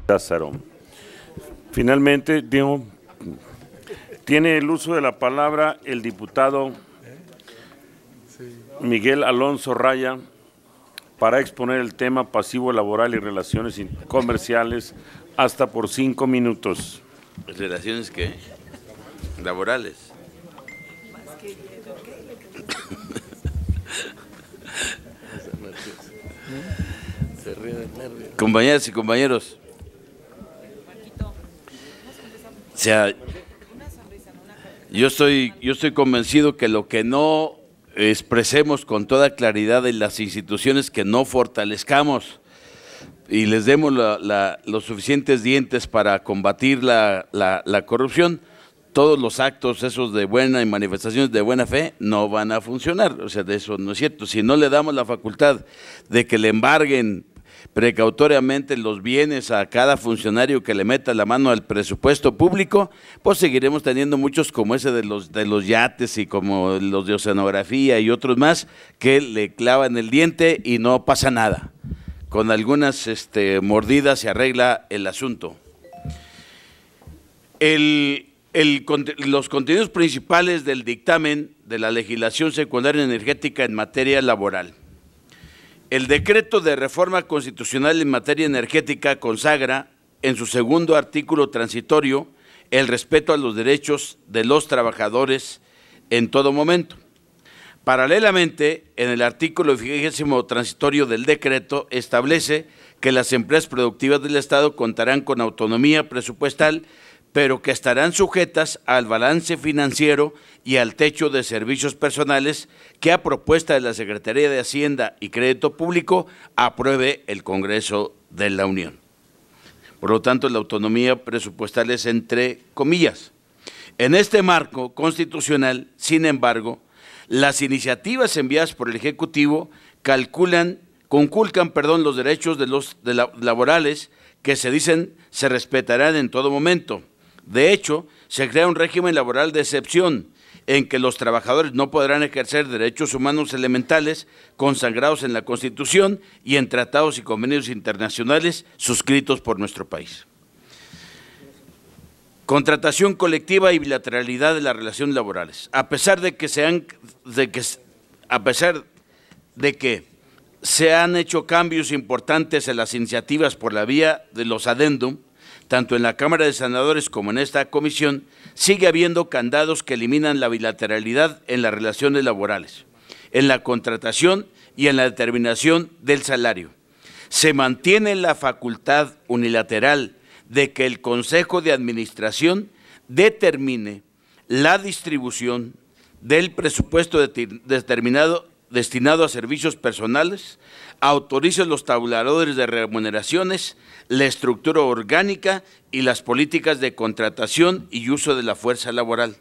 Lázaro. Finalmente, tiene el uso de la palabra el diputado Miguel Alonso Raya para exponer el tema pasivo laboral y relaciones comerciales hasta por 5 minutos. ¿Relaciones qué? Laborales. Compañeras y compañeros, o sea, yo estoy convencido que lo que no expresemos con toda claridad en las instituciones, que no fortalezcamos y les demos los suficientes dientes para combatir la corrupción, todos los actos esos de buena y manifestaciones de buena fe no van a funcionar. O sea, de eso no es cierto. Si no le damos la facultad de que le embarguen precautoriamente los bienes a cada funcionario que le meta la mano al presupuesto público, pues seguiremos teniendo muchos como ese de los yates y como los de oceanografía y otros más que le clavan el diente y no pasa nada. Con algunas mordidas se arregla el asunto. Los contenidos principales del dictamen de la legislación secundaria energética en materia laboral. El decreto de reforma constitucional en materia energética consagra en su segundo artículo transitorio el respeto a los derechos de los trabajadores en todo momento. Paralelamente, en el artículo 20º transitorio del decreto establece que las empresas productivas del Estado contarán con autonomía presupuestal, pero que estarán sujetas al balance financiero y al techo de servicios personales que a propuesta de la Secretaría de Hacienda y Crédito Público apruebe el Congreso de la Unión. Por lo tanto, la autonomía presupuestal es entre comillas. En este marco constitucional, sin embargo, las iniciativas enviadas por el Ejecutivo conculcan los derechos laborales que se respetarán en todo momento. De hecho, se crea un régimen laboral de excepción en que los trabajadores no podrán ejercer derechos humanos elementales consagrados en la Constitución y en tratados y convenios internacionales suscritos por nuestro país. Contratación colectiva y bilateralidad de las relaciones laborales. A pesar de que se han hecho cambios importantes en las iniciativas por la vía de los adendum, tanto en la Cámara de Senadores como en esta comisión, sigue habiendo candados que eliminan la bilateralidad en las relaciones laborales, en la contratación y en la determinación del salario. Se mantiene la facultad unilateral de que el Consejo de Administración determine la distribución del presupuesto destinado a servicios personales, autorice los tabuladores de remuneraciones, la estructura orgánica y las políticas de contratación y uso de la fuerza laboral,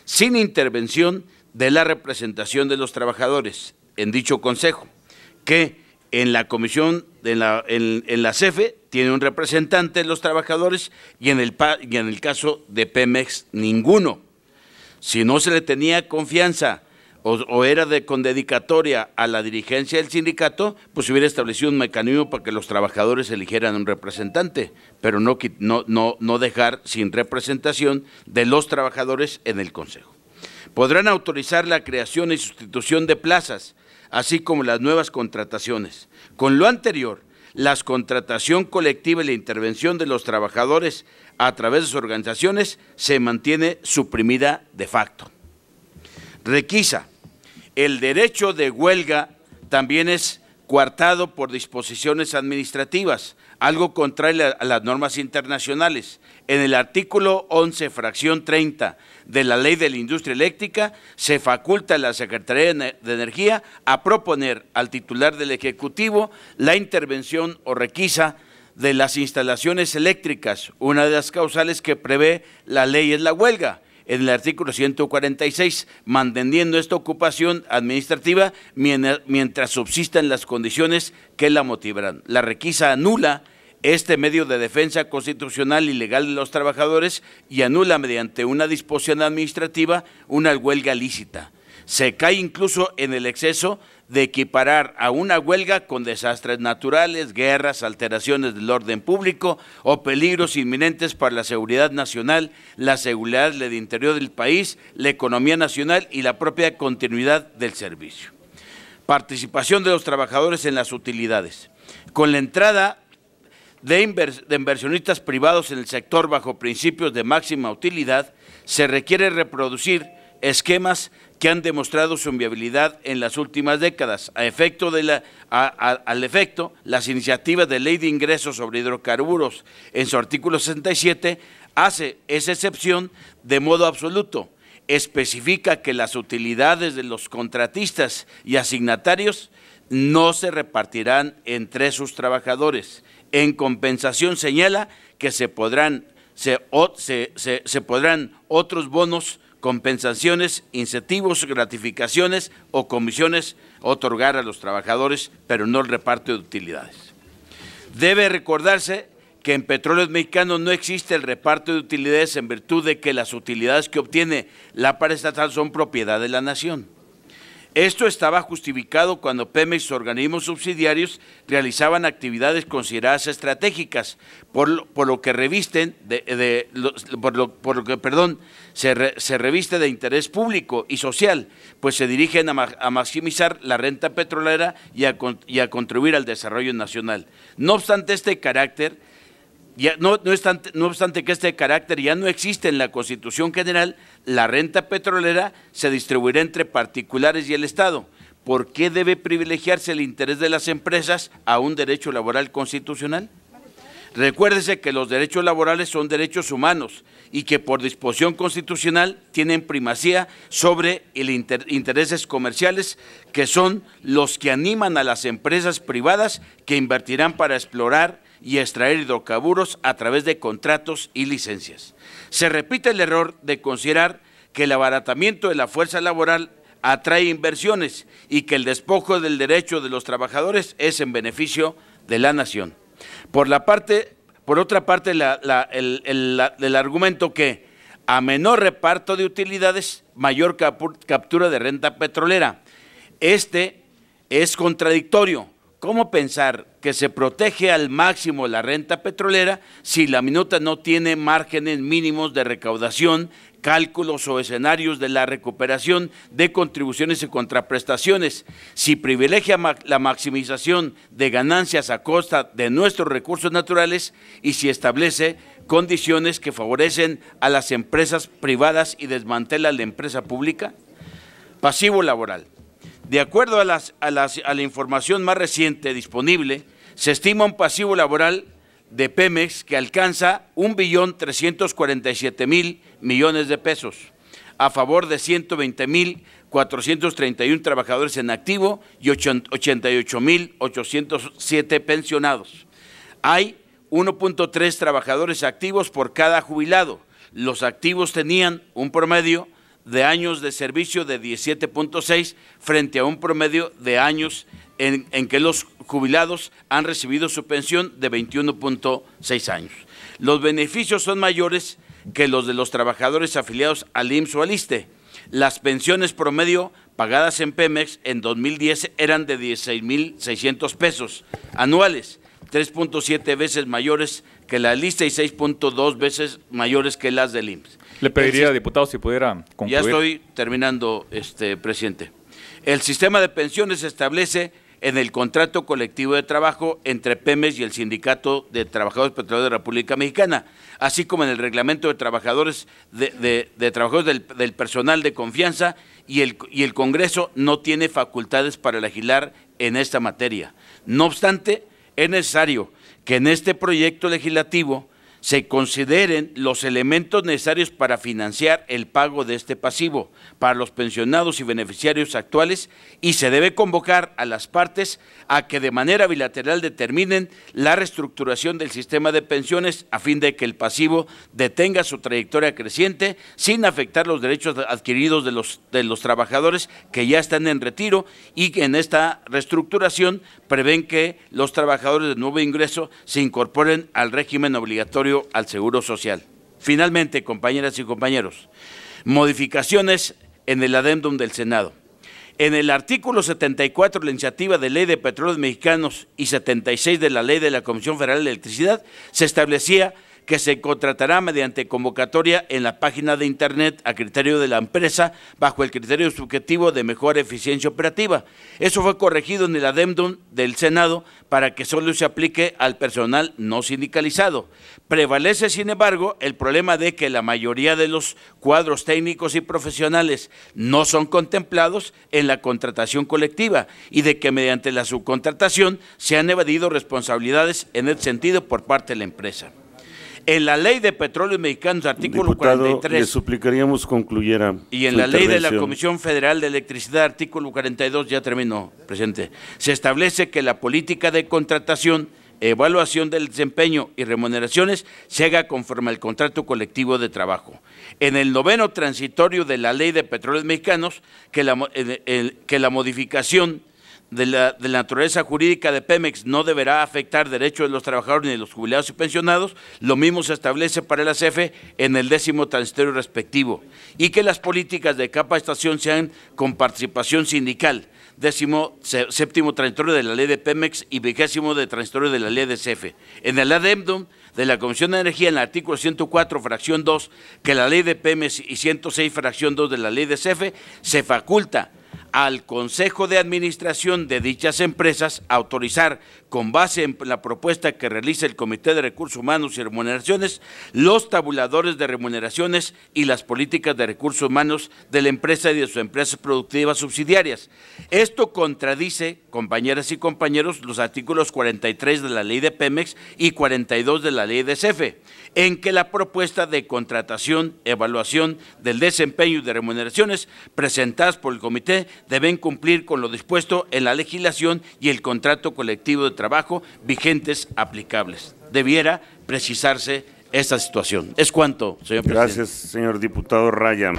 sin intervención de la representación de los trabajadores en dicho consejo, que en la comisión, en la CFE, tiene un representante de los trabajadores y en el caso de Pemex, ninguno. Si no se le tenía confianza o era con dedicatoria a la dirigencia del sindicato, pues se hubiera establecido un mecanismo para que los trabajadores eligieran un representante, pero no dejar sin representación de los trabajadores en el Consejo. Podrán autorizar la creación y sustitución de plazas, así como las nuevas contrataciones. Con lo anterior, la contratación colectiva y la intervención de los trabajadores a través de sus organizaciones se mantiene suprimida de facto. Requisa. El derecho de huelga también es coartado por disposiciones administrativas, algo contrario a las normas internacionales. En el artículo 11, fracción 30 de la Ley de la Industria Eléctrica, se faculta a la Secretaría de Energía a proponer al titular del Ejecutivo la intervención o requisa de las instalaciones eléctricas. Una de las causales que prevé la ley es la huelga, en el artículo 146, manteniendo esta ocupación administrativa mientras subsistan las condiciones que la motivarán. La requisa anula este medio de defensa constitucional y legal de los trabajadores y anula mediante una disposición administrativa una huelga lícita. Se cae incluso en el exceso de equiparar a una huelga con desastres naturales, guerras, alteraciones del orden público o peligros inminentes para la seguridad nacional, la seguridad del interior del país, la economía nacional y la propia continuidad del servicio. Participación de los trabajadores en las utilidades. Con la entrada de inversionistas privados en el sector bajo principios de máxima utilidad, se requiere reproducir esquemas que han demostrado su viabilidad en las últimas décadas. Al efecto, las iniciativas de Ley de Ingresos sobre Hidrocarburos, en su artículo 67, hace esa excepción de modo absoluto. Especifica que las utilidades de los contratistas y asignatarios no se repartirán entre sus trabajadores. En compensación señala que se podrán otros bonos, compensaciones, incentivos, gratificaciones o comisiones otorgar a los trabajadores, pero no el reparto de utilidades. Debe recordarse que en Petróleos Mexicanos no existe el reparto de utilidades en virtud de que las utilidades que obtiene la paraestatal son propiedad de la nación. Esto estaba justificado cuando Pemex y sus organismos subsidiarios realizaban actividades consideradas estratégicas, por lo que se reviste de interés público y social, pues se dirigen a maximizar la renta petrolera y a contribuir al desarrollo nacional. No obstante este carácter, no obstante que este carácter ya no existe en la Constitución General, la renta petrolera se distribuirá entre particulares y el Estado. ¿Por qué debe privilegiarse el interés de las empresas a un derecho laboral constitucional? Recuérdese que los derechos laborales son derechos humanos y que por disposición constitucional tienen primacía sobre intereses comerciales, que son los que animan a las empresas privadas que invertirán para explorar y extraer hidrocarburos a través de contratos y licencias. Se repite el error de considerar que el abaratamiento de la fuerza laboral atrae inversiones y que el despojo del derecho de los trabajadores es en beneficio de la nación. Por otra parte, el argumento que a menor reparto de utilidades, mayor captura de renta petrolera. Este es contradictorio. ¿Cómo pensar que se protege al máximo la renta petrolera si la minuta no tiene márgenes mínimos de recaudación, cálculos o escenarios de la recuperación de contribuciones y contraprestaciones? Si privilegia la maximización de ganancias a costa de nuestros recursos naturales y si establece condiciones que favorecen a las empresas privadas y desmantela la empresa pública. Pasivo laboral. De acuerdo a la información más reciente disponible, se estima un pasivo laboral de Pemex que alcanza 1.347.000 millones de pesos, a favor de 120.431 trabajadores en activo y 88.807 pensionados. Hay 1.3 trabajadores activos por cada jubilado. Los activos tenían un promedio de años de servicio de 17.6 frente a un promedio de años en que los jubilados han recibido su pensión de 21.6 años. Los beneficios son mayores que los de los trabajadores afiliados al IMSS o al ISSSTE. Las pensiones promedio pagadas en Pemex en 2010 eran de 16.600 pesos anuales, 3.7 veces mayores que la lista y 6.2 veces mayores que las del IMSS. Le pediría, diputado, si pudiera concluir. Ya estoy terminando, presidente. El sistema de pensiones se establece en el contrato colectivo de trabajo entre Pemex y el Sindicato de Trabajadores Petroleros de la República Mexicana, así como en el reglamento de trabajadores trabajadores del personal de confianza, y el Congreso no tiene facultades para legislar en esta materia. No obstante, es necesario que en este proyecto legislativo se consideren los elementos necesarios para financiar el pago de este pasivo para los pensionados y beneficiarios actuales, y se debe convocar a las partes a que de manera bilateral determinen la reestructuración del sistema de pensiones a fin de que el pasivo detenga su trayectoria creciente sin afectar los derechos adquiridos de los trabajadores que ya están en retiro, y que en esta reestructuración prevén que los trabajadores de nuevo ingreso se incorporen al régimen obligatorio al Seguro Social. Finalmente, compañeras y compañeros, modificaciones en el adendum del Senado. En el artículo 74 de la Iniciativa de Ley de Petróleos Mexicanos y 76 de la Ley de la Comisión Federal de Electricidad, se establecía que se contratará mediante convocatoria en la página de Internet a criterio de la empresa bajo el criterio subjetivo de mejor eficiencia operativa. Eso fue corregido en el adendum del Senado para que solo se aplique al personal no sindicalizado. Prevalece, sin embargo, el problema de que la mayoría de los cuadros técnicos y profesionales no son contemplados en la contratación colectiva y de que mediante la subcontratación se han evadido responsabilidades en ese sentido por parte de la empresa. En la Ley de Petróleos Mexicanos, artículo Diputado, 43. le suplicaríamos concluyera. Y en su la Ley de la intervención. Comisión Federal de Electricidad, artículo 42, ya terminó, presidente, se establece que la política de contratación, evaluación del desempeño y remuneraciones se haga conforme al contrato colectivo de trabajo. En el 9º transitorio de la Ley de Petróleos Mexicanos, que la modificación de la naturaleza jurídica de Pemex no deberá afectar derechos de los trabajadores ni de los jubilados y pensionados, lo mismo se establece para la CFE en el 10º transitorio respectivo, y que las políticas de capacitación sean con participación sindical, 17º transitorio de la ley de Pemex y 20º de transitorio de la ley de CFE. En el adendum de la Comisión de Energía, en el artículo 104, fracción 2, que la ley de Pemex y 106, fracción 2 de la ley de CFE, se faculta al Consejo de Administración de dichas empresas autorizar, con base en la propuesta que realice el Comité de Recursos Humanos y Remuneraciones, los tabuladores de remuneraciones y las políticas de recursos humanos de la empresa y de sus empresas productivas subsidiarias. Esto contradice, compañeras y compañeros, los artículos 43 de la Ley de Pemex y 42 de la Ley de CFE, en que la propuesta de contratación, evaluación del desempeño y de remuneraciones presentadas por el comité deben cumplir con lo dispuesto en la legislación y el contrato colectivo de trabajo vigentes aplicables. Debiera precisarse esta situación. Es cuanto, señor presidente. Gracias, señor diputado Raya.